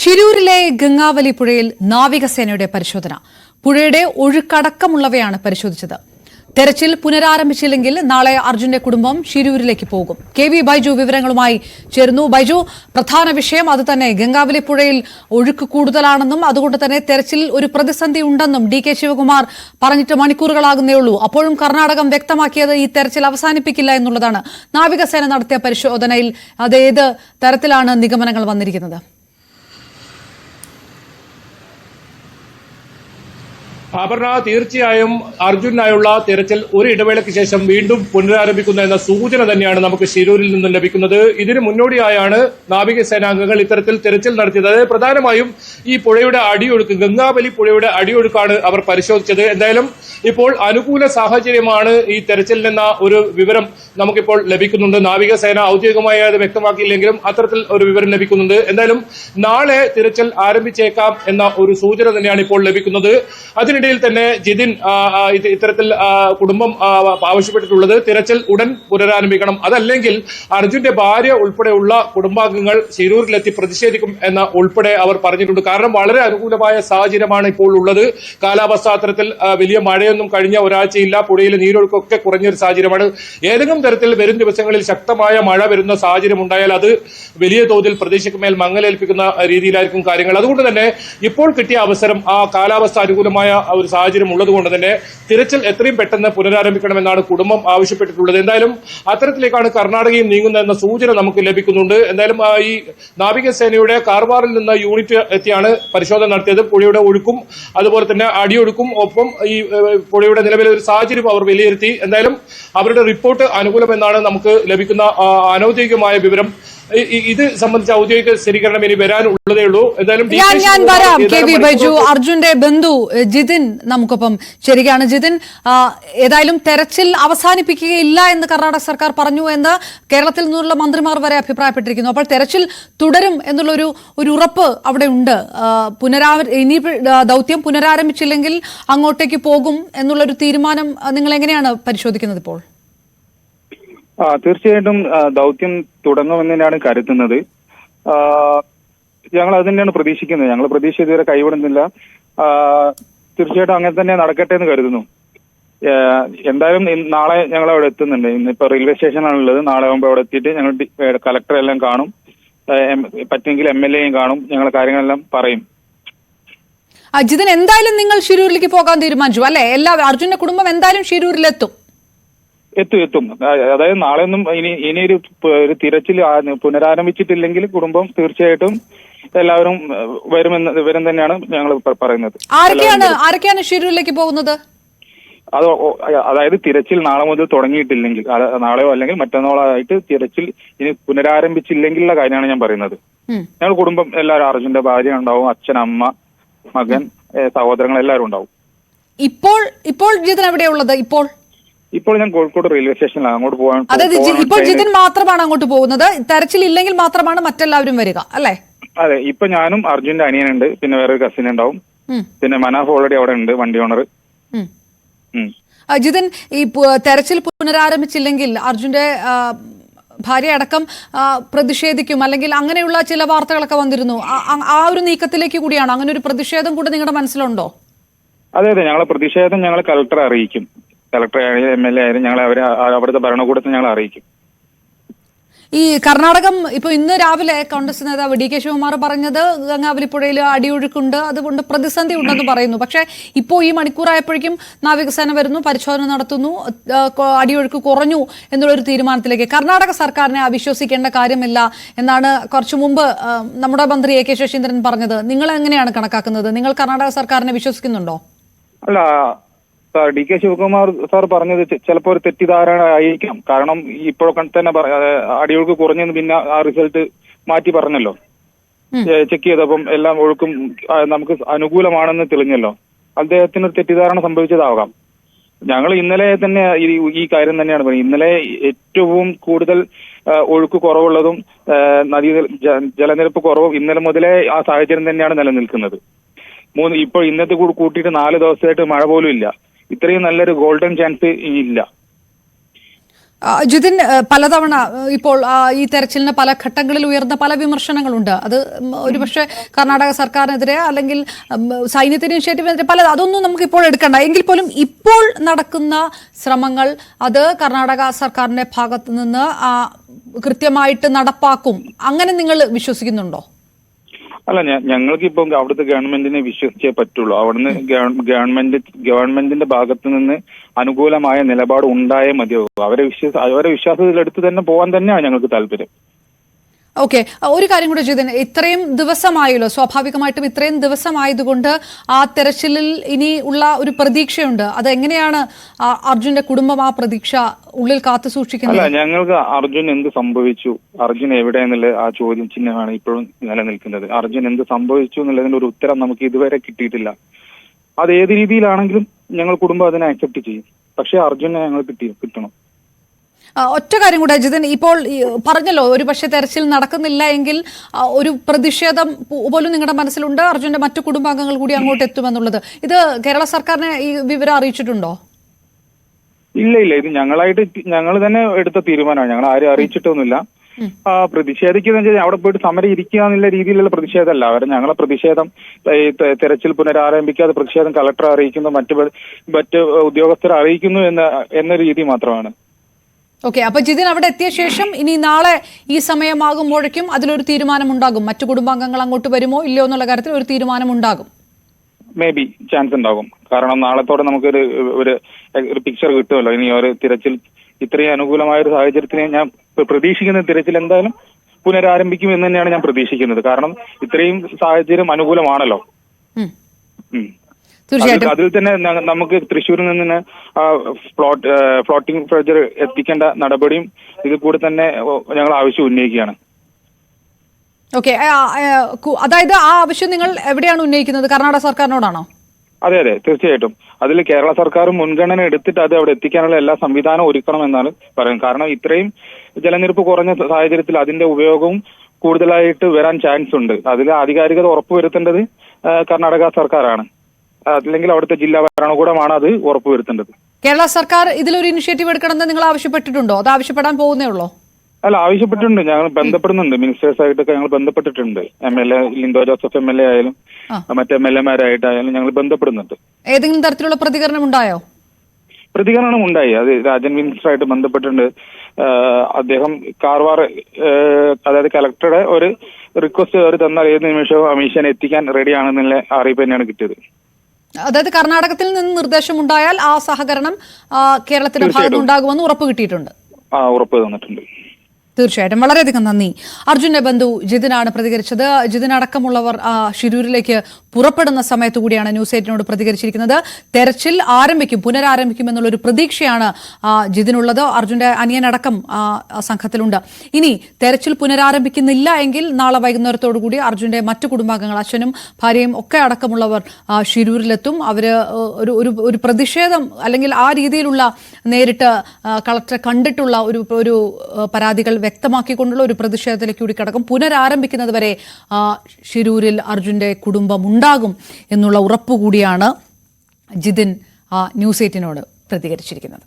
ഷിരൂരിലെ ഗംഗാവലി പുഴയിൽ നാവികസേനയുടെ പരിശോധന. പുഴയുടെ ഒഴുക്കടക്കമുള്ളവയാണ് പരിശോധിച്ചത്. തെരച്ചിൽ പുനരാരംഭിച്ചില്ലെങ്കിൽ നാളെ അർജുന്റെ കുടുംബം ഷിരൂരിലേക്ക് പോകും. KV ബൈജു വിവരങ്ങളുമായി ചേരുന്നു. ബൈജു, പ്രധാന വിഷയം അത് തന്നെ. ഗംഗാവലി പുഴയിൽ ഒഴുക്ക് കൂടുതലാണെന്നും അതുകൊണ്ട് തന്നെ തെരച്ചിൽ ഒരു പ്രതിസന്ധി ഉണ്ടെന്നും DK ശിവകുമാർ പറഞ്ഞിട്ട് മണിക്കൂറുകളാകുന്നേ ഉള്ളൂ. അപ്പോഴും കർണാടകം വ്യക്തമാക്കിയത് ഈ തെരച്ചിൽ അവസാനിപ്പിക്കില്ല എന്നുള്ളതാണ്. നാവികസേന നടത്തിയ പരിശോധനയിൽ അതേത് തരത്തിലാണ് നിഗമനങ്ങൾ വന്നിരിക്കുന്നത്? അപർണ, തീർച്ചയായും അർജുനായുള്ള തെരച്ചിൽ ഒരു ഇടവേളയ്ക്ക് ശേഷം വീണ്ടും പുനരാരംഭിക്കുന്ന എന്ന സൂചന തന്നെയാണ് നമുക്ക് ഷിരൂരിൽ നിന്നും ലഭിക്കുന്നത്. ഇതിന് മുന്നോടിയായാണ് നാവികസേനാംഗങ്ങൾ ഇത്തരത്തിൽ തെരച്ചിൽ നടത്തിയത്. അതായത് പ്രധാനമായും ഈ പുഴയുടെ അടിയൊഴുക്ക്, ഗംഗാവലി പുഴയുടെ അടിയൊഴുക്കാണ് അവർ പരിശോധിച്ചത്. എന്തായാലും ഇപ്പോൾ അനുകൂല സാഹചര്യമാണ് ഈ തെരച്ചിലിനെന്ന ഒരു വിവരം നമുക്കിപ്പോൾ ലഭിക്കുന്നുണ്ട്. നാവികസേന ഔദ്യോഗികമായി അത് വ്യക്തമാക്കിയില്ലെങ്കിലും അത്തരത്തിൽ ഒരു വിവരം ലഭിക്കുന്നുണ്ട്. എന്തായാലും നാളെ തിരച്ചിൽ ആരംഭിച്ചേക്കാം എന്ന ഒരു സൂചന തന്നെയാണ് ഇപ്പോൾ ലഭിക്കുന്നത്. അതിനിടയിൽ തന്നെ ജിതിൻ ഇത്തരത്തിൽ കുടുംബം ആവശ്യപ്പെട്ടിട്ടുള്ളത് തിരച്ചിൽ ഉടൻ പുനരാരംഭിക്കണം, അതല്ലെങ്കിൽ അർജുന്റെ ഭാര്യ ഉൾപ്പെടെയുള്ള കുടുംബാംഗങ്ങൾ ഷിരൂരിലെത്തി പ്രതിഷേധിക്കും എന്ന ഉൾപ്പെടെ അവർ പറഞ്ഞിട്ടുണ്ട്. കാരണം വളരെ അനുകൂലമായ സാഹചര്യമാണ് ഇപ്പോൾ ഉള്ളത്. കാലാവസ്ഥ അത്തരത്തിൽ വലിയ മഴയൊന്നും കഴിഞ്ഞ ഒരാഴ്ചയില്ല. പുഴയിലെ നീരൊഴുക്കൊക്കെ കുറഞ്ഞൊരു സാഹചര്യമാണ്. ഏതെങ്കിലും തരത്തിൽ വരും ദിവസങ്ങളിൽ ശക്തമായ മഴ വരുന്ന സാഹചര്യം ഉണ്ടായാൽ അത് വലിയ തോതിൽ പ്രതീക്ഷയ്ക്ക് മേൽ മങ്ങലേൽപ്പിക്കുന്ന രീതിയിലായിരിക്കും കാര്യങ്ങൾ. അതുകൊണ്ട് തന്നെ ഇപ്പോൾ കിട്ടിയ അവസരം, ആ കാലാവസ്ഥ അനുകൂലമായ ഒരു സാഹചര്യം ഉള്ളതുകൊണ്ട് തന്നെ തിരച്ചിൽ എത്രയും പെട്ടെന്ന് പുനരാരംഭിക്കണമെന്നാണ് കുടുംബം ആവശ്യപ്പെട്ടിട്ടുള്ളത്. എന്തായാലും അത്തരത്തിലേക്കാണ് കർണാടകയും നീങ്ങുന്നതെന്ന സൂചന നമുക്ക് ലഭിക്കുന്നുണ്ട്. എന്തായാലും ഈ നാവികസേനയുടെ കാർവാറിൽ നിന്ന് യൂണിറ്റ് എത്തിയാണ് പരിശോധന നടത്തിയത്. പുഴയുടെ ഒഴുക്കും അതുപോലെ തന്നെ അടിയൊഴുക്കും ഒപ്പം ഈ പുഴയുടെ നിലവിലെ ഒരു സാഹചര്യം അവർ വിലയിരുത്തി. എന്തായാലും അവരുടെ റിപ്പോർട്ട് അനുകൂലമെന്നാണ് നമുക്ക് ലഭിക്കുന്ന അനൌദ്യോഗികമായ വിവരം. ഇത് സംബന്ധിച്ച ഔദ്യോഗിക സ്ഥിരീകരണം ഇനി വരാനുള്ളതേ ഉള്ളൂ. എന്തായാലും ഞാൻ വരാം. KV ബൈജു, അർജുന്റെ ബന്ധു ജിതിൻ നമുക്കൊപ്പം ശരിയാണ്. ജിതിൻ, ഏതായാലും തെരച്ചിൽ അവസാനിപ്പിക്കുകയില്ല എന്ന് കർണാടക സർക്കാർ പറഞ്ഞു എന്ന് കേരളത്തിൽ നിന്നുള്ള മന്ത്രിമാർ വരെ അഭിപ്രായപ്പെട്ടിരിക്കുന്നു. അപ്പോൾ തെരച്ചിൽ തുടരും എന്നുള്ളൊരു ഉറപ്പ് അവിടെ ഉണ്ട്. ഇനി ദൗത്യം പുനരാരംഭിച്ചില്ലെങ്കിൽ അങ്ങോട്ടേക്ക് പോകും എന്നുള്ളൊരു തീരുമാനം നിങ്ങൾ എങ്ങനെയാണ് പരിശോധിക്കുന്നത് ഇപ്പോൾ? തീർച്ചയായിട്ടും ദൗത്യം തുടങ്ങുമെന്ന് തന്നെയാണ് കരുതുന്നത്. ഞങ്ങൾ അത് തന്നെയാണ് പ്രതീക്ഷിക്കുന്നത്. ഞങ്ങൾ പ്രതീക്ഷ ഇതുവരെ കൈവിടുന്നില്ല. തീർച്ചയായിട്ടും അങ്ങനെ തന്നെ നടക്കട്ടെ എന്ന് കരുതുന്നു. എന്തായാലും നാളെ ഞങ്ങൾ അവിടെ എത്തുന്നുണ്ട്. ഇന്നിപ്പോ റെയിൽവേ സ്റ്റേഷനാണുള്ളത്. നാളെ ആകുമ്പോൾ അവിടെ എത്തിയിട്ട് ഞങ്ങൾ കളക്ടറെ എല്ലാം കാണും, പറ്റുമെങ്കിൽ MLA യും കാണും. ഞങ്ങൾ കാര്യങ്ങളെല്ലാം പറയും. ജിതിൻ, എന്തായാലും നിങ്ങൾ ഷിരൂരിലേക്ക് പോകാൻ തീരുമാനിച്ചു അല്ലെ? അർജുന്റെ കുടുംബം എന്തായാലും ഷിരൂരിലെത്തും. എത്തും. അതായത് നാളെ ഒന്നും ഇനിയൊരു തിരച്ചിൽ പുനരാരംഭിച്ചിട്ടില്ലെങ്കിൽ കുടുംബം തീർച്ചയായിട്ടും എല്ലാവരും വരും തന്നെയാണ് ഞങ്ങൾ പറയുന്നത്. ആരൊക്കെയാണ് ഷിരൂരിലേക്ക് പോകുന്നത്? അതായത് തിരച്ചിൽ നാളെ മുതൽ തുടങ്ങിയിട്ടില്ലെങ്കിൽ, നാളെയോ അല്ലെങ്കിൽ മറ്റന്നാളോ ആയിട്ട് തിരച്ചിൽ ഇനി പുനരാരംഭിച്ചില്ലെങ്കിലുള്ള കാര്യമാണ് ഞാൻ പറയുന്നത്. ഞങ്ങൾ കുടുംബം എല്ലാവരും, അർജുന്റെ ഭാര്യ ഉണ്ടാവും, അച്ഛൻ, അമ്മ, മകൻ, സഹോദരങ്ങൾ എല്ലാവരും ഉണ്ടാവും. ഇപ്പോൾ ജിതിൻ എവിടെയുള്ളത്? ഇപ്പോൾ ഞാൻ കോഴിക്കോട് റെയിൽവേ സ്റ്റേഷനിലാണ്. അങ്ങോട്ട് പോകാൻ. അതായത് ഇപ്പോൾ ജിതിൻ മാത്രമാണ് അങ്ങോട്ട് പോകുന്നത്, തെരച്ചിൽ ഇല്ലെങ്കിൽ മാത്രമാണ് മറ്റെല്ലാവരും വരിക അല്ലെ? അതെ, ഇപ്പൊ ഞാനും അർജുന്റെ അനിയനുണ്ട്, പിന്നെ വേറൊരു കസിൻ ഉണ്ടാവും, പിന്നെ മനാഫ് ഓൾറെഡി അവിടെ ഉണ്ട്, വണ്ടി ഓണർ. ജിതിൻ, ഈ തെരച്ചിൽ പുനരാരംഭിച്ചില്ലെങ്കിൽ അർജുന്റെ ഭാര്യ അടക്കം പ്രതിഷേധിക്കും അല്ലെങ്കിൽ അങ്ങനെയുള്ള ചില വാർത്തകളൊക്കെ വന്നിരുന്നു. ആ ഒരു നീക്കത്തിലേക്ക് കൂടിയാണ്, അങ്ങനെ ഒരു പ്രതിഷേധം കൂടെ നിങ്ങളുടെ മനസ്സിലുണ്ടോ? അതെ, ഞങ്ങളെ പ്രതിഷേധം ഞങ്ങൾ കളക്ടറെ അറിയിക്കും. കളക്ടർ ആയാലും MLA ആയാലും ഞങ്ങൾ അവിടുത്തെ ഭരണകൂടത്തെ ഞങ്ങൾ അറിയിക്കും. ഈ കർണാടകം ഇപ്പൊ ഇന്ന് രാവിലെ കോൺഗ്രസ് നേതാവ് DK ശിവകുമാർ പറഞ്ഞത് ഗംഗാവലി പുഴയിൽ അടിയൊഴുക്കുണ്ട്, അതുകൊണ്ട് പ്രതിസന്ധി ഉണ്ടെന്ന് പറയുന്നു. പക്ഷേ ഇപ്പോൾ ഈ മണിക്കൂറായപ്പോഴേക്കും നാവികസേന വരുന്നു, പരിശോധന നടത്തുന്നു, അടിയൊഴുക്ക് കുറഞ്ഞു എന്നുള്ളൊരു തീരുമാനത്തിലേക്ക്. കർണാടക സർക്കാരിനെ അവിശ്വസിക്കേണ്ട കാര്യമില്ല എന്നാണ് കുറച്ചു മുമ്പ് നമ്മുടെ മന്ത്രി AK ശശീന്ദ്രൻ പറഞ്ഞത്. നിങ്ങൾ എങ്ങനെയാണ് കണക്കാക്കുന്നത്? നിങ്ങൾ കർണാടക സർക്കാരിനെ വിശ്വസിക്കുന്നുണ്ടോ? അല്ല, DK ശിവകുമാർ സാർ പറഞ്ഞത് ചിലപ്പോൾ ഒരു തെറ്റിദ്ധാരണ ആയിരിക്കാം. കാരണം ഇപ്പോഴൊക്കെ തന്നെ അടിയൊഴുക്ക് കുറഞ്ഞെന്ന് പിന്നെ ആ റിസൾട്ട് മാറ്റി പറഞ്ഞല്ലോ. ചെക്ക് ചെയ്തപ്പം എല്ലാം ഒഴുക്കും നമുക്ക് അനുകൂലമാണെന്ന് തെളിഞ്ഞല്ലോ. അദ്ദേഹത്തിന് ഒരു തെറ്റിദ്ധാരണ സംഭവിച്ചതാവാം. ഞങ്ങൾ ഇന്നലെ തന്നെ ഈ കാര്യം തന്നെയാണ് പറയുന്നത്. ഇന്നലെ ഏറ്റവും കൂടുതൽ ഒഴുക്ക് കുറവുള്ളതും നദീ ജലനിരപ്പ് കുറവും ഇന്നലെ മുതലേ ആ സാഹചര്യം തന്നെയാണ് നിലനിൽക്കുന്നത്. ഇപ്പോൾ ഇന്നത്തെ കൂട്ടിയിട്ട് 4 ദിവസമായിട്ട് മഴ പോലും ഇല്ല. ഇത്രയും നല്ലൊരു ഗോൾഡൻ ചാൻസ് ഇല്ല. ജിതിൻ, പലതവണ ഇപ്പോൾ ഈ തെരച്ചിലിന് പല ഘട്ടങ്ങളിൽ ഉയർന്ന പല വിമർശനങ്ങളുണ്ട്. അത് ഒരുപക്ഷെ കർണാടക സർക്കാരിനെതിരെ അല്ലെങ്കിൽ സൈന്യത്തിന്റെ ഇനിഷ്യേറ്റീവിനെതിരെ അതൊന്നും നമുക്ക് ഇപ്പോൾ എടുക്കണ്ട. എങ്കിൽ പോലും ഇപ്പോൾ നടക്കുന്ന ശ്രമങ്ങൾ അത് കർണാടക സർക്കാരിന്റെ ഭാഗത്തു നിന്ന് കൃത്യമായിട്ട് നടപ്പാക്കും, അങ്ങനെ നിങ്ങൾ വിശ്വസിക്കുന്നുണ്ടോ? അല്ല, ഞങ്ങൾക്ക് ഇപ്പം അവിടുത്തെ ഗവൺമെന്റിനെ വിശ്വസിച്ചേ പറ്റുള്ളൂ. അവിടുന്ന് ഗവൺമെന്റിന്റെ ഭാഗത്ത് നിന്ന് അനുകൂലമായ നിലപാട് ഉണ്ടായേ മതിയാവും. അവരെ വിശ്വാസത്തിലെടുത്ത് തന്നെ പോകാൻ തന്നെയാണ് ഞങ്ങൾക്ക് താല്പര്യം. ഓക്കെ, ഒരു കാര്യം കൂടെ ജിതിൻ, ഇത്രയും ദിവസമായല്ലോ, സ്വാഭാവികമായിട്ടും ഇത്രയും ദിവസമായതുകൊണ്ട് ആ തെരച്ചിലിൽ ഇനി ഉള്ള ഒരു പ്രതീക്ഷയുണ്ട്. അത് എങ്ങനെയാണ് അർജുന്റെ കുടുംബം ആ പ്രതീക്ഷ ഉള്ളിൽ കാത്തു സൂക്ഷിക്കുന്നത്? അല്ല, ഞങ്ങൾക്ക് അർജുൻ എന്ത് സംഭവിച്ചു, അർജുൻ എവിടെ എന്നുള്ള ആ ചോദ്യം ചിഹ്നമാണ് ഇപ്പോഴും നിലനിൽക്കുന്നത്. അർജുൻ എന്ത് സംഭവിച്ചു എന്നുള്ളതിന്റെ ഒരു ഉത്തരം നമുക്ക് ഇതുവരെ കിട്ടിയിട്ടില്ല. അത് ഏത് രീതിയിലാണെങ്കിലും ഞങ്ങൾ കുടുംബം അതിനെ അക്സെപ്റ്റ് ചെയ്യും. പക്ഷെ അർജുനെ ഞങ്ങൾ കിട്ടണം. ഒറ്റ കാര്യം കൂടെ ജിതിൻ, ഇപ്പോൾ പറഞ്ഞല്ലോ ഒരു പക്ഷേ തെരച്ചിൽ നടക്കുന്നില്ല എങ്കിൽ ഒരു പ്രതിഷേധം പോലും നിങ്ങളുടെ മനസ്സിലുണ്ട്, അർജുന്റെ മറ്റു കുടുംബാംഗങ്ങൾ കൂടി അങ്ങോട്ട് എത്തുമെന്നുള്ളത്. ഇത് കേരള സർക്കാരിനെ ഈ വിവരം അറിയിച്ചിട്ടുണ്ടോ? ഇല്ല, ഇത് ഞങ്ങൾ തന്നെ എടുത്ത തീരുമാനമാണ്. ഞങ്ങൾ ആരും അറിയിച്ചിട്ടൊന്നുമില്ല. പ്രതിഷേധിക്കുന്ന വെച്ചാൽ അവിടെ പോയിട്ട് സമരം ഇരിക്കുക എന്നുള്ള രീതിയിലുള്ള പ്രതിഷേധമല്ല. ഞങ്ങളെ പ്രതിഷേധം ഈ തെരച്ചിൽ പുനരാരംഭിക്കാതെ പ്രതിഷേധം കളക്ടറെ അറിയിക്കുന്നു, മറ്റ് ഉദ്യോഗസ്ഥരെ അറിയിക്കുന്നു എന്ന രീതി മാത്രമാണ്. ഓക്കെ, അപ്പൊ ജിതിൻ അവിടെ എത്തിയ ശേഷം ഇനി നാളെ ഈ സമയമാകുമ്പോഴേക്കും അതിലൊരു തീരുമാനം ഉണ്ടാകും. മറ്റു കുടുംബാംഗങ്ങൾ അങ്ങോട്ട് വരുമോ ഇല്ലയോ എന്നുള്ള കാര്യത്തിൽ ഒരു തീരുമാനം ഉണ്ടാകും. മേ ബി ചാൻസ് ഉണ്ടാകും. കാരണം നാളത്തോടെ നമുക്കൊരു ഒരു പിക്ചർ കിട്ടുമല്ലോ. ഇനി ഒരു തിരച്ചിൽ ഇത്രയും അനുകൂലമായ ഒരു സാഹചര്യത്തിന് ഞാൻ പ്രതീക്ഷിക്കുന്ന തിരച്ചിൽ എന്തായാലും പുനരാരംഭിക്കും എന്ന് തന്നെയാണ് ഞാൻ പ്രതീക്ഷിക്കുന്നത്. കാരണം ഇത്രയും സാഹചര്യം അനുകൂലമാണല്ലോ. തീർച്ചയായിട്ടും അതിൽ തന്നെ നമുക്ക് തൃശ്ശൂരിൽ നിന്ന് ഫ്ലോട്ടിംഗ് പ്രൊജർ എത്തിക്കേണ്ട നടപടിയും ഇത് കൂടെ തന്നെ ഞങ്ങൾ ആവശ്യം ഉന്നയിക്കുകയാണ്. ഓക്കെ, അതായത് ആ ആവശ്യം നിങ്ങൾ എവിടെയാണ് ഉന്നയിക്കുന്നത്? കർണാടക സർക്കാരിനോടാണോ? അതെ, തീർച്ചയായിട്ടും. അതിൽ കേരള സർക്കാർ മുൻഗണന എടുത്തിട്ട് അത് അവിടെ എത്തിക്കാനുള്ള എല്ലാ സംവിധാനവും ഒരുക്കണമെന്നാണ് പറയുന്നത്. കാരണം ഇത്രയും ജലനിരപ്പ് കുറഞ്ഞ സാഹചര്യത്തിൽ അതിന്റെ ഉപയോഗവും കൂടുതലായിട്ട് വരാൻ ചാൻസ് ഉണ്ട്. അതിൽ ആധികാരികത ഉറപ്പുവരുത്തേണ്ടത് കർണാടക സർക്കാരാണ്. അല്ലെങ്കിൽ അവിടുത്തെ ജില്ലാ ഭരണകൂടമാണ് അത് ഉറപ്പുവരുത്തേണ്ടത്. കേരള സർക്കാർ ഇതിലൊരു ഇനിഷ്യേറ്റീവ് എടുക്കണമെന്ന് നിങ്ങൾ ആവശ്യപ്പെട്ടിട്ടുണ്ടോ? അത് ആവശ്യപ്പെടാൻ പോകുന്നേ ഉള്ളോ? അല്ല, ആവശ്യപ്പെട്ടിട്ടുണ്ട്. ഞങ്ങൾ ബന്ധപ്പെടുന്നുണ്ട്. മിനിസ്റ്റേഴ്സായിട്ടൊക്കെ ഞങ്ങൾ ബന്ധപ്പെട്ടിട്ടുണ്ട്. MLA ലിൻഡോ ജോസഫ് MLA ആയാലും മറ്റ് MLA-മാരായിട്ടായാലും ഞങ്ങൾ ബന്ധപ്പെടുന്നുണ്ട്. ഏതെങ്കിലും തരത്തിലുള്ള പ്രതികരണം ഉണ്ടായോ? പ്രതികരണം ഉണ്ടായി. അത് രാജൻ മിനിസ്റ്ററായിട്ട് ബന്ധപ്പെട്ടിട്ടുണ്ട്. അദ്ദേഹം കാർവാർ, അതായത് കലക്ടറുടെ ഒരു റിക്വസ്റ്റ് അവർ തന്നാൽ ഏത് നിമിഷവും അമീഷനെ എത്തിക്കാൻ റെഡിയാണെന്നുള്ള അറിയിപ്പ് തന്നെയാണ് കിട്ടിയത്. അതായത് കർണാടകത്തിൽ നിന്ന് നിർദ്ദേശം ഉണ്ടായാൽ ആ സഹകരണം കേരളത്തിന്റെ ഭാഗത്ത് ഉണ്ടാകുമെന്ന് ഉറപ്പ് കിട്ടിയിട്ടുണ്ട്. ഉറപ്പ് തന്നിട്ടുണ്ട്. തീർച്ചയായിട്ടും, വളരെയധികം നന്ദി. അർജുന്റെ ബന്ധു ജിതിനാണ് പ്രതികരിച്ചത്. ജിതിൻ അടക്കമുള്ളവർ ശിരൂരിലേക്ക് പുറപ്പെടുന്ന സമയത്തു കൂടിയാണ് ന്യൂസ് 8നോട് പ്രതികരിച്ചിരിക്കുന്നത്. തെരച്ചിൽ പുനരാരംഭിക്കും എന്നുള്ളൊരു പ്രതീക്ഷയാണ് ജിതിനുള്ളത്. അർജുന്റെ അനിയനടക്കം സംഘത്തിലുണ്ട്. ഇനി തെരച്ചിൽ പുനരാരംഭിക്കുന്നില്ല എങ്കിൽ നാളെ വൈകുന്നേരത്തോടുകൂടി അർജുന്റെ മറ്റു കുടുംബാംഗങ്ങൾ, അച്ഛനും ഭാര്യയും ഒക്കെ അടക്കമുള്ളവർ ശിരൂരിലെത്തും. അവര് ഒരു പ്രതിഷേധം അല്ലെങ്കിൽ ആ രീതിയിലുള്ള നേരിട്ട് കളക്ടറെ കണ്ടിട്ടുള്ള ഒരു പരാതികൾ വ്യക്തമാക്കിക്കൊണ്ടുള്ള ഒരു പ്രതിഷേധത്തിലേക്ക് കൂടി കടക്കും. പുനരാരംഭിക്കുന്നത് വരെ ശിരൂരിൽ അർജുന്റെ കുടുംബം ഉണ്ടാകും എന്നുള്ള ഉറപ്പുകൂടിയാണ് ജിതിൻ ന്യൂസ് 8നോട് പ്രതികരിച്ചിരിക്കുന്നത്.